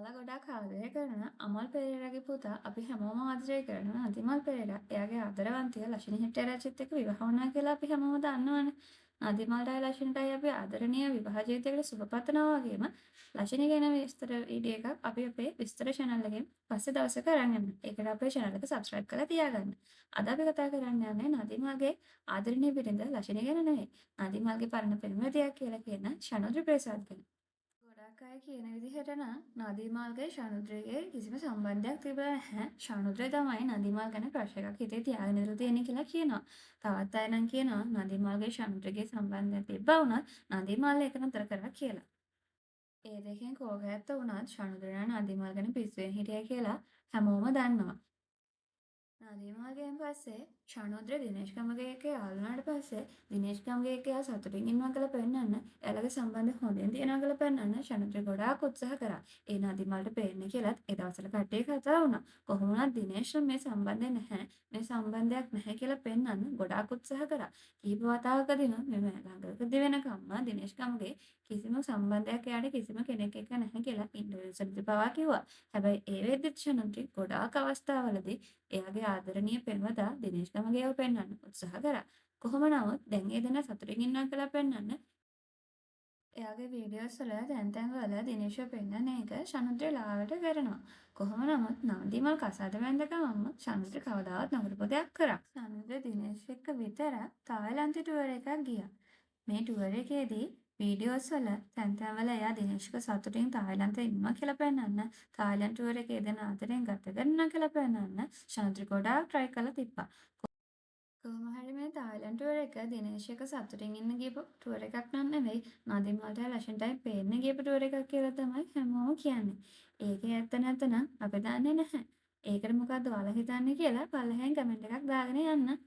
ඔයාලා ගොඩාක් ආදරය කරන අමල් පෙරේරාගේ පුතා අපි හැමෝම ආදරය කරන නදිමල් පෙරේරා එයාගේ ආදරවන්තිය ලක්ෂණ හෙට්ටිආරච්චිත් එක්ක විවාහ වුණා කියලා අපි හැමෝම දන්නවනේ. නදිමල්ටයි ලක්ෂණටයි අපි ආදරණීය විවාහ ජීවිතයකට සුබ පතනවා වගේම ලක්ෂණ ගැන විස්තර වීඩියෝ එකක් අපි අපේ විස්තර channel එකෙන් පස්සේ දවසක අරන් යන්න. ඒකට අපේ channel එක subscribe කරලා තියාගන්න. අද අපි කතා කරන්න යන්නේ නදිමල්ගේ ආදරණීය බිරිඳ ලක්ෂණ ගැන නෙවෙයි. නදිමල්ගේ පරණ පෙම්වතියක් කියලා කියන ශනුද්‍ර ප්‍රසාද් ගැන. ගොඩක් අය කියන විදිහට නම් නදීමල්ගේ ශනුද්‍රගේ කිසිම සම්බන්ධයක් තිබුණේ නැහැ. ශනුද්‍ර තමයි නදීමල් ගැන ක්‍රෂ් එකක් හිතේ තියාගෙන ඉඳලා තියෙන්නේ කියලා කියනවා. තවත් අය නම් කියනවා නදීමල්ගේ ශනුද්‍රගේ සම්බන්ධයක් තිබ්බා වුණත් නදීමල් ඒක නතර කරා කියලා. ඒ දෙකෙන් කෝක ඇත්ත වුණත් ශනුද්‍ර නම් නදීමල් ගැන පිස්සුවෙන් හිටියා කියලා හැමෝම දන්නවා. නදීමල්ගෙන් පස්සේ ශනුද්‍ර දිනේෂ් ගමගේ එක්ක යාළු වුණාට පස්සේ දිනේෂ් ගමගේ එක්ක එයා සතුටින් ඉන්නවා කියලා පෙන්නන්න එයාලගේ සම්බන්ධය හොඳින් තියෙනවා කියලා පෙන්නන්න ශනුද්‍ර ගොඩාක් උත්සාහ කරා. ඒ නදීමල්ට පේන්නේ කියලාත් ඒ දවස්වල කට්ටිය කතා වුණා. කොහොම වුණත් දිනේෂ් මේ සම්බන්ධය නැහැ මේ සම්බන්ධයක් නැහැ කියලා පෙන්නන්න ගොඩාක් උත්සාහ කරා. කීප වතාවකදීම මෙම ළඟකදී වෙනකම්ම දිනේෂ් ගමගේ කිසිම සම්බන්ධයක් එයාට කිසිම කෙනෙක් එක්ක නැහැ කියලා ඉන්ටර්වියුස් වලදී පවා කිව්වා. හැබැයි ඒ වෙද්දිත් ශනුද්‍ර ගොඩාක් අවස්ථාවලදී එයාගේ ආදරණීය පෙම්වතා දිනේෂ් ගමගේව පෙන්වන්න උත්සාහ කරා. කොහොම නමුත් දැන් ඒ දෙන්නා සතුටින් ඉන්නවා කියලා පෙන්වන්න එයාගේ වීඩියෝස් වල තැන් වල දිනේෂව පෙන්නන එක ශනුද්‍ර ලාවට කරනවා. කොහොම නමුත් නන්දිමල් කසාද බැඳ ගමන්ම ශනුද්‍ර කවදාවත් නොකරපු දෙයක් කරා. ශනුද්‍ර දිනේෂ් එක්ක විතර තායිලන්තේ ටුවර් එකක් ගියා. මේ ටුවර් එකේදී වීඩියෝස් වල තැන් වල එයා දිනේෂ්ක සතුටින් තායිලන්තේ ඉන්නවා කියලා පෙන්වන්න තායිලන්ත ටුවර් එකේ දෙන ආදරෙන් ගත කරනවා කියලා පෙන්වන්න ශනුද්‍ර ගොඩාක් try කරලා තිබ්බා. කොහොම හරි මේ තායිලන්ත ටුවර් එක දිනේෂ් එක සතුටින් ඉන්න ගියපු ටුවර් එකක් නම් නෙවෙයි නදිමල්ටයි ලෂන්ටයි පේන්න ගියපු ටුවර් එකක් කියලා තමයි හැමෝම කියන්නේ. ඒකේ ඇත්ත නැත්ත නම් අපි දන්නේ නැහැ. ඒකට මොකද්ද ඔයාලා හිතන්නේ කියලා පල්ලෙහෙන් කමෙන්ට් එකක් දාගෙන යන්න.